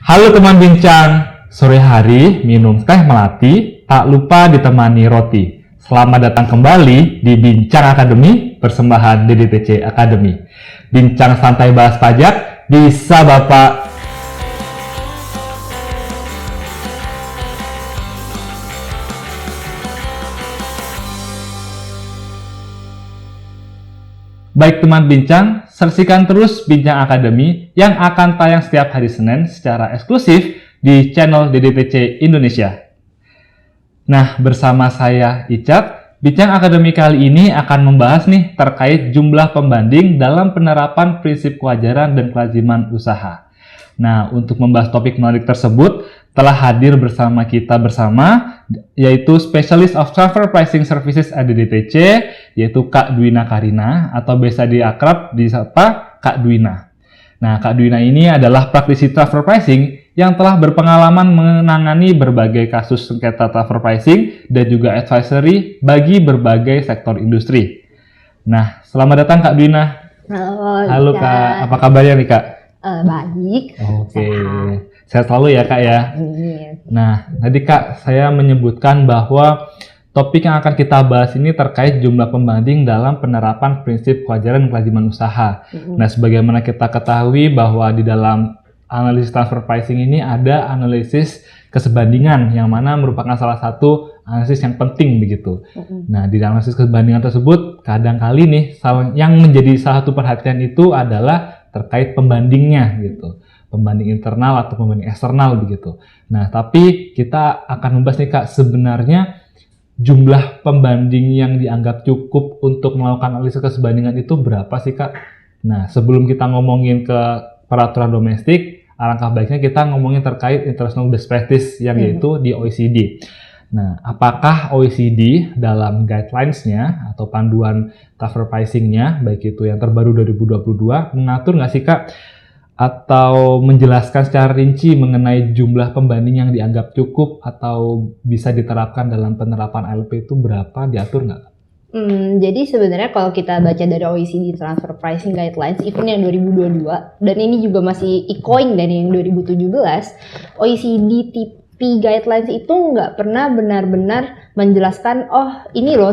Halo teman bincang, sore hari minum teh melati, tak lupa ditemani roti. Selamat datang kembali di Bincang Akademi, persembahan DDTC Academy. Bincang santai bahas pajak, bisa Bapak. Baik teman bincang, saksikan terus Bincang Akademi yang akan tayang setiap hari Senin secara eksklusif di channel DDTC Indonesia. Nah, bersama saya Icat, Bincang Akademi kali ini akan membahas nih terkait jumlah pembanding dalam penerapan prinsip kewajaran dan kelaziman usaha. Nah, untuk membahas topik menarik tersebut, telah hadir bersama kita yaitu Specialist of Transfer Pricing Services DDTC, yaitu Kak Dwina Karina atau biasa diakrab disapa Kak Dwina. Nah, Kak Dwina ini adalah praktisi transfer pricing yang telah berpengalaman menangani berbagai kasus sengketa transfer pricing dan juga advisory bagi berbagai sektor industri. Nah, selamat datang Kak Dwina. Halo Kak, apa kabarnya nih Kak? Baik. Oke. Sehat selalu ya Kak ya. Nah, tadi Kak saya menyebutkan bahwa topik yang akan kita bahas ini terkait jumlah pembanding dalam penerapan prinsip kewajaran dan kelaziman usaha. Nah, sebagaimana kita ketahui bahwa di dalam analisis transfer pricing ini ada analisis kesebandingan yang mana merupakan salah satu analisis yang penting begitu. Nah, di analisis kesebandingan tersebut kadang-kali nih yang menjadi salah satu perhatian itu adalah terkait pembandingnya gitu. Pembanding internal atau pembanding eksternal begitu. Nah, tapi kita akan membahas nih Kak, sebenarnya jumlah pembanding yang dianggap cukup untuk melakukan analisis kesebandingan itu berapa sih Kak? Nah, sebelum kita ngomongin ke peraturan domestik, alangkah baiknya kita ngomongin terkait international best practice yang yaitu di OECD. Nah, apakah OECD dalam guidelines-nya atau panduan transfer pricing-nya, baik itu yang terbaru 2022, mengatur nggak sih Kak? Atau menjelaskan secara rinci mengenai jumlah pembanding yang dianggap cukup atau bisa diterapkan dalam penerapan ALP itu berapa, diatur nggak? Jadi sebenarnya kalau kita baca dari OECD Transfer Pricing Guidelines, even yang 2022, dan ini juga masih echoing dari yang 2017, OECD TP Guidelines itu nggak pernah benar-benar menjelaskan, oh ini loh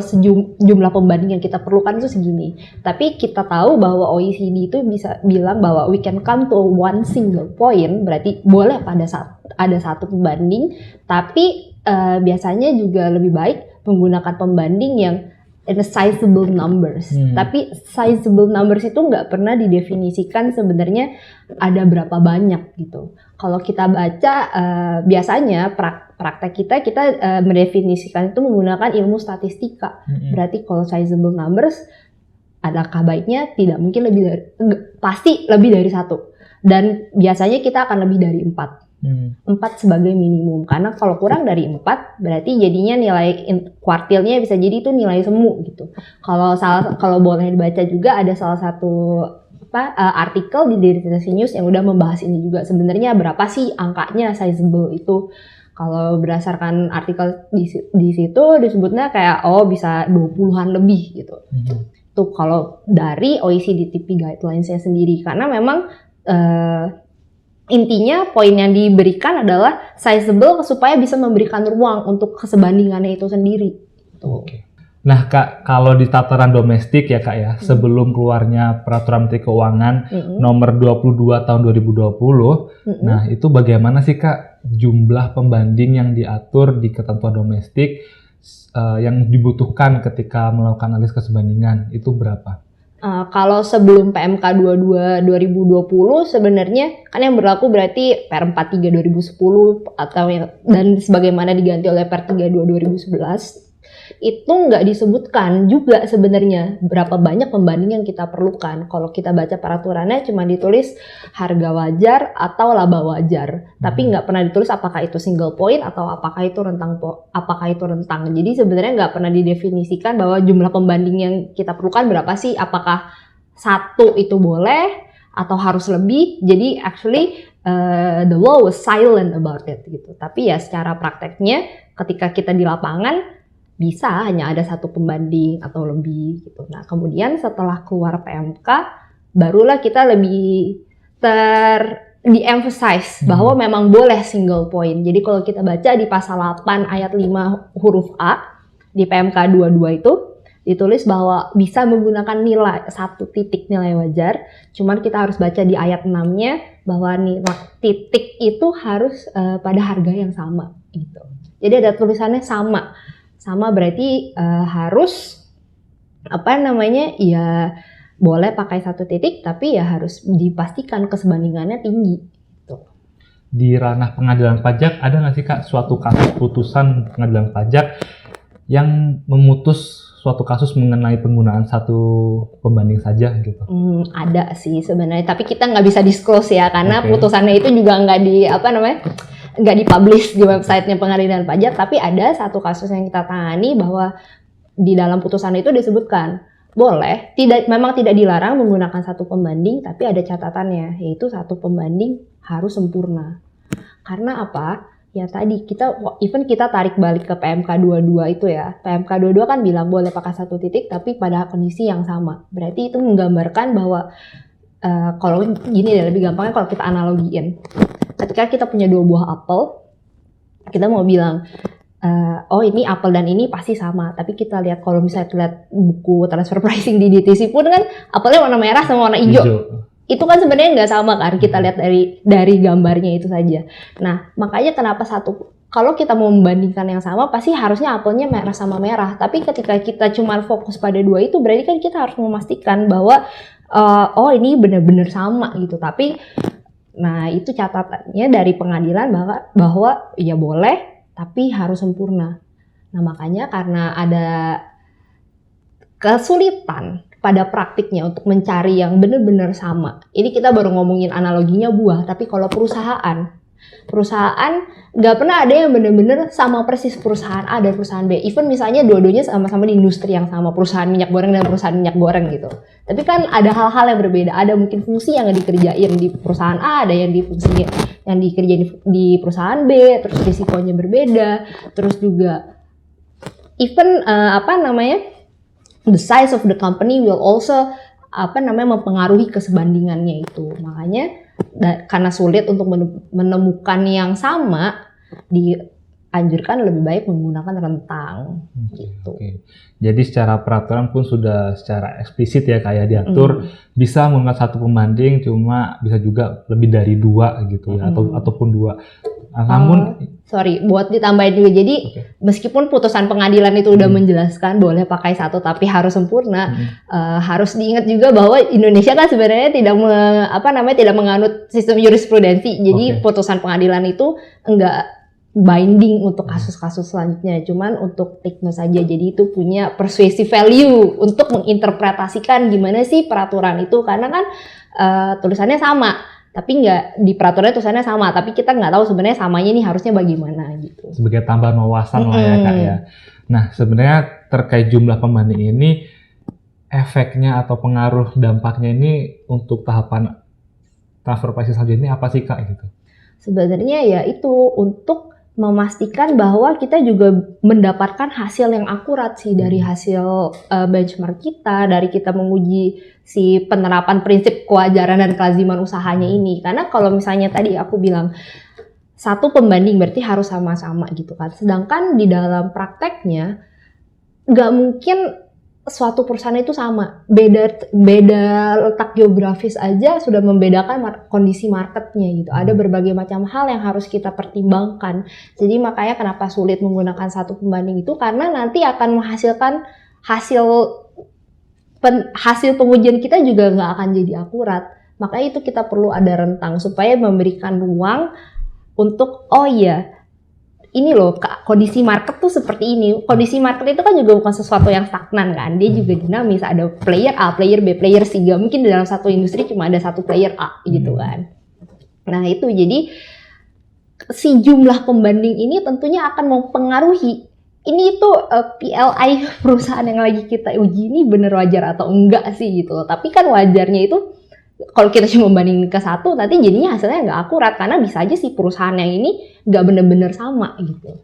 jumlah pembanding yang kita perlukan itu segini. Tapi kita tahu bahwa OECD itu bisa bilang bahwa we can come to one single point, berarti boleh pada saat ada satu pembanding, tapi biasanya juga lebih baik menggunakan pembanding yang in a sizable numbers. Tapi sizable numbers itu nggak pernah didefinisikan sebenarnya ada berapa banyak gitu. Kalau kita baca biasanya praktek kita mendefinisikan itu menggunakan ilmu statistika. Berarti kalau sizable numbers, adakah baiknya tidak mungkin pasti lebih dari satu. Dan biasanya kita akan lebih dari 4. 4 sebagai minimum, karena kalau kurang dari 4 berarti jadinya nilai kuartilnya bisa jadi itu nilai semu gitu. Kalau boleh dibaca juga ada salah satu artikel di DDTC News yang udah membahas ini juga, sebenarnya berapa sih angkanya sizable itu. Kalau berdasarkan artikel di situ disebutnya kayak bisa 20-an lebih gitu. Tuh kalau dari OECD TP Guidelines-nya sendiri, karena memang intinya poin yang diberikan adalah sizable supaya bisa memberikan ruang untuk kesebandingannya itu sendiri. Oke. Nah Kak, kalau di tataran domestik ya Kak ya, sebelum keluarnya Peraturan Menteri Keuangan nomor 22 tahun 2020, nah itu bagaimana sih Kak jumlah pembanding yang diatur di ketentuan domestik yang dibutuhkan ketika melakukan analisis kesebandingan itu berapa? Kalau sebelum PMK 22 2020 sebenarnya kan yang berlaku berarti Per 43 2010 dan sebagaimana diganti oleh Per 32 2011 itu nggak disebutkan juga sebenarnya berapa banyak pembanding yang kita perlukan. Kalau kita baca peraturannya cuma ditulis harga wajar atau laba wajar, tapi nggak pernah ditulis apakah itu single point atau apakah itu rentang. Jadi sebenarnya nggak pernah didefinisikan bahwa jumlah pembanding yang kita perlukan berapa sih, apakah satu itu boleh atau harus lebih. Jadi actually the law was silent about it gitu. Tapi ya secara prakteknya ketika kita di lapangan bisa hanya ada satu pembanding atau lebih gitu. Nah, kemudian setelah keluar PMK, barulah kita lebih di-emphasize bahwa memang boleh single point. Jadi kalau kita baca di pasal 8 ayat 5 huruf A di PMK 22 itu ditulis bahwa bisa menggunakan nilai satu titik nilai wajar. Cuman kita harus baca di ayat 6-nya bahwa nilai titik itu harus pada harga yang sama gitu. Jadi ada tulisannya sama. Sama berarti harus ya boleh pakai satu titik tapi ya harus dipastikan kesebandingannya tinggi gitu. Di ranah pengadilan pajak ada nggak sih Kak suatu kasus putusan pengadilan pajak yang memutus suatu kasus mengenai penggunaan satu pembanding saja gitu? Ada sih sebenarnya, tapi kita nggak bisa disclose ya karena putusannya itu juga nggak dipublish di websitenya pengadilan pajak. Tapi ada satu kasus yang kita tangani bahwa di dalam putusan itu disebutkan boleh, memang tidak dilarang menggunakan satu pembanding, tapi ada catatannya, yaitu satu pembanding harus sempurna. Karena apa? Ya tadi kita tarik balik ke PMK 22 itu ya. PMK 22 kan bilang boleh pakai satu titik tapi pada kondisi yang sama. Berarti itu menggambarkan bahwa kalau gini deh, lebih gampangnya kalau kita analogiin. Ketika kita punya 2 buah apel, kita mau bilang oh ini apel dan ini pasti sama. Tapi kita lihat kalau misalnya lihat buku transfer pricing di DTC pun kan apelnya warna merah sama warna hijau. Itu kan sebenarnya nggak sama kan, kita lihat dari gambarnya itu saja. Nah makanya kenapa kalau kita mau membandingkan yang sama pasti harusnya apelnya merah sama merah. Tapi ketika kita cuma fokus pada 2 itu berarti kan kita harus memastikan bahwa oh ini benar-benar sama gitu. Tapi nah itu catatannya dari pengadilan bahwa ya boleh tapi harus sempurna. Nah makanya karena ada kesulitan pada praktiknya untuk mencari yang benar-benar sama. Ini kita baru ngomongin analoginya buah, tapi kalau perusahaan nggak pernah ada yang benar-benar sama persis perusahaan A dan perusahaan B. Even misalnya dua-duanya sama-sama di industri yang sama, perusahaan minyak goreng dan perusahaan minyak goreng gitu. Tapi kan ada hal-hal yang berbeda. Ada mungkin fungsi yang dikerjain di perusahaan A, ada yang dikerjain di perusahaan B, terus risikonya berbeda. Terus juga even the size of the company will also mempengaruhi kesebandingannya itu. Makanya karena sulit untuk menemukan yang sama, dianjurkan lebih baik menggunakan rentang gitu. Jadi secara peraturan pun sudah secara eksplisit ya kayak diatur bisa menggunakan satu pembanding, cuma bisa juga lebih dari 2 gitu ya ataupun 2. Namun buat ditambahin juga. Jadi meskipun putusan pengadilan itu udah menjelaskan boleh pakai satu tapi harus sempurna, harus diingat juga bahwa Indonesia kan sebenarnya tidak menganut sistem jurisprudensi. Jadi putusan pengadilan itu enggak binding untuk kasus-kasus selanjutnya, cuman untuk take note saja. Jadi itu punya persuasive value untuk menginterpretasikan gimana sih peraturan itu, karena kan tulisannya sama, tapi nggak di peraturannya tulisannya sama, tapi kita nggak tahu sebenarnya samanya ini harusnya bagaimana gitu. Sebagai tambahan wawasan lah ya Kak ya. Nah sebenarnya terkait jumlah pembanding ini, efeknya atau pengaruh dampaknya ini untuk tahapan transfer pricing selanjutnya ini apa sih Kak gitu? Sebenarnya ya itu untuk memastikan bahwa kita juga mendapatkan hasil yang akurat sih dari hasil benchmark kita, dari kita menguji si penerapan prinsip kewajaran dan kelaziman usahanya ini. Karena kalau misalnya tadi aku bilang satu pembanding berarti harus sama-sama gitu kan. Sedangkan di dalam prakteknya nggak mungkin suatu perusahaan itu sama. Beda letak geografis aja sudah membedakan kondisi marketnya gitu. Ada berbagai macam hal yang harus kita pertimbangkan. Jadi makanya kenapa sulit menggunakan satu pembanding itu, karena nanti akan menghasilkan hasil pengujian kita juga nggak akan jadi akurat. Makanya itu kita perlu ada rentang supaya memberikan ruang untuk ini loh, kondisi market tuh seperti ini. Kondisi market itu kan juga bukan sesuatu yang stagnan kan. Dia juga dinamis. Ada player A, player B, player C. Gak mungkin dalam satu industri cuma ada satu player A gitu kan. Nah itu jadi si jumlah pembanding ini tentunya akan mempengaruhi. Ini tuh PLI perusahaan yang lagi kita uji ini bener wajar atau enggak sih gitu loh. Tapi kan wajarnya itu kalau kita cuma bandingin ke satu, nanti jadinya hasilnya nggak akurat, karena bisa aja si perusahaan yang ini nggak benar-benar sama gitu.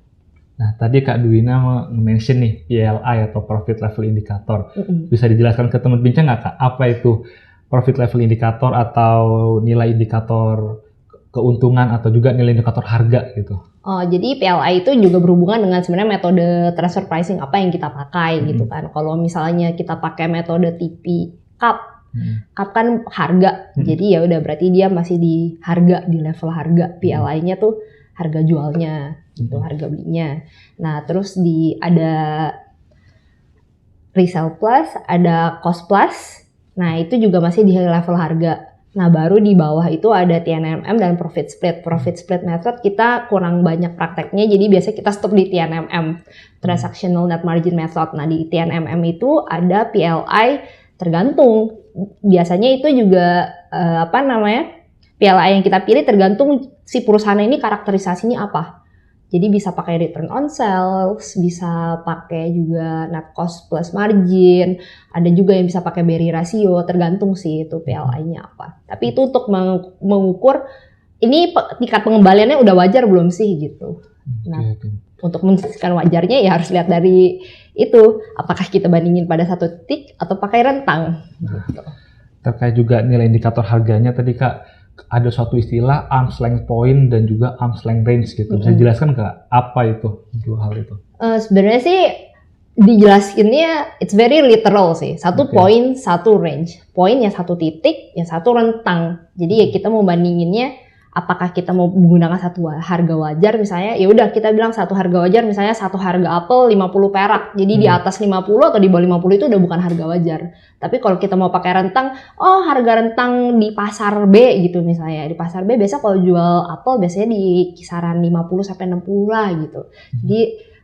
Nah tadi Kak Dwina mention nih PLI atau Profit Level Indicator. Bisa dijelaskan ke teman bincang nggak Kak, apa itu Profit Level Indicator atau nilai indikator keuntungan atau juga nilai indikator harga gitu. Oh, jadi PLI itu juga berhubungan dengan sebenarnya metode transfer pricing apa yang kita pakai gitu kan. Kalau misalnya kita pakai metode TP CAP, CAP kan harga. Jadi ya udah berarti dia masih di harga, di level harga. PLI-nya tuh harga jualnya gitu, harga belinya. Nah, terus ada resell plus, ada cost plus. Nah, itu juga masih di level harga. Nah, baru di bawah itu ada TNMM dan profit split. Profit split method kita kurang banyak prakteknya, jadi biasanya kita stop di TNMM, Transactional Net Margin Method. Nah, di TNMM itu ada PLI tergantung. Biasanya itu juga PLI yang kita pilih tergantung si perusahaan ini karakterisasinya apa. Jadi bisa pakai return on sales, bisa pakai juga net cost plus margin, ada juga yang bisa pakai BERI ratio, tergantung sih itu PLI-nya apa. Tapi itu untuk mengukur ini tingkat pengembaliannya udah wajar belum sih gitu. Nah, untuk memastikan wajarnya ya harus lihat dari itu, apakah kita bandingin pada satu titik atau pakai rentang. Gitu. Terkait juga nilai indikator harganya tadi Kak, ada suatu istilah arm's length point dan juga arm's length range gitu. Bisa jelaskan Kak, apa itu dua hal itu? Sebenarnya sih dijelasinnya it's very literal sih. Satu point, satu range. Point ya satu titik, ya satu rentang. Jadi ya kita mau bandinginnya apakah kita mau menggunakan satu harga wajar misalnya, ya udah kita bilang satu harga wajar misalnya satu harga apel 50 perak. Jadi di atas 50 atau di bawah 50 itu udah bukan harga wajar. Tapi kalau kita mau pakai rentang, harga rentang di pasar B gitu misalnya. Di pasar B biasa kalau jual apel biasanya di kisaran 50 sampai 60 lah gitu. Jadi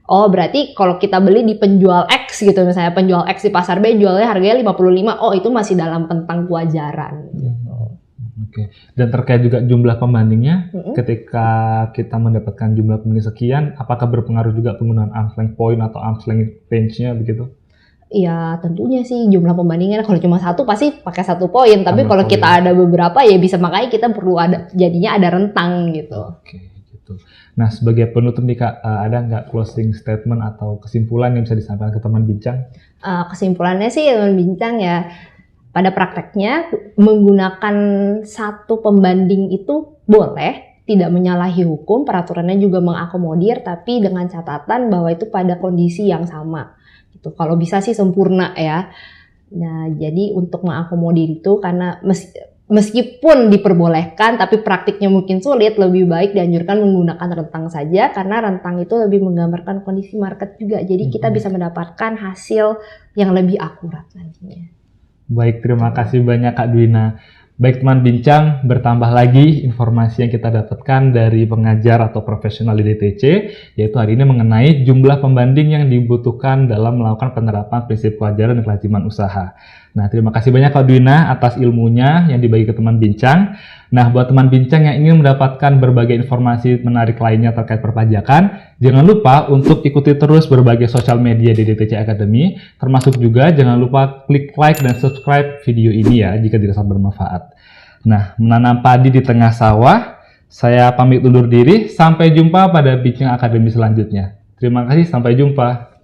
berarti kalau kita beli di penjual X gitu misalnya, penjual X di pasar B jualnya harganya 55, itu masih dalam rentang kewajaran gitu. Oke. Dan terkait juga jumlah pembandingnya, ketika kita mendapatkan jumlah pembanding sekian, apakah berpengaruh juga penggunaan arm's length point atau arm's length range-nya begitu? Ya tentunya sih jumlah pembandingnya kalau cuma satu pasti pakai satu poin, tapi kalau kita ada beberapa ya bisa, makanya kita perlu jadinya ada rentang gitu. Oke, gitu. Nah, sebagai penutup nih Kak, ada nggak closing statement atau kesimpulan yang bisa disampaikan ke teman bincang? Kesimpulannya sih teman bincang ya, pada prakteknya menggunakan satu pembanding itu boleh, tidak menyalahi hukum, peraturannya juga mengakomodir, tapi dengan catatan bahwa itu pada kondisi yang sama. Gitu. Kalau bisa sih sempurna ya. Nah, jadi untuk mengakomodir itu karena meskipun diperbolehkan, tapi praktiknya mungkin sulit, lebih baik dianjurkan menggunakan rentang saja, karena rentang itu lebih menggambarkan kondisi market juga. Jadi kita bisa mendapatkan hasil yang lebih akurat nantinya. Baik, terima kasih banyak Kak Dwina. Baik teman bincang, bertambah lagi informasi yang kita dapatkan dari pengajar atau profesional di DTC, yaitu hari ini mengenai jumlah pembanding yang dibutuhkan dalam melakukan penerapan prinsip kewajaran dan kelaziman usaha. Nah, terima kasih banyak Kak Dwina atas ilmunya yang dibagi ke teman bincang. Nah, buat teman bincang yang ingin mendapatkan berbagai informasi menarik lainnya terkait perpajakan, jangan lupa untuk ikuti terus berbagai sosial media di DTC Academy, termasuk juga jangan lupa klik like dan subscribe video ini ya, jika dirasa bermanfaat. Nah, menanam padi di tengah sawah, saya pamit undur diri, sampai jumpa pada Bincang Akademi selanjutnya. Terima kasih, sampai jumpa.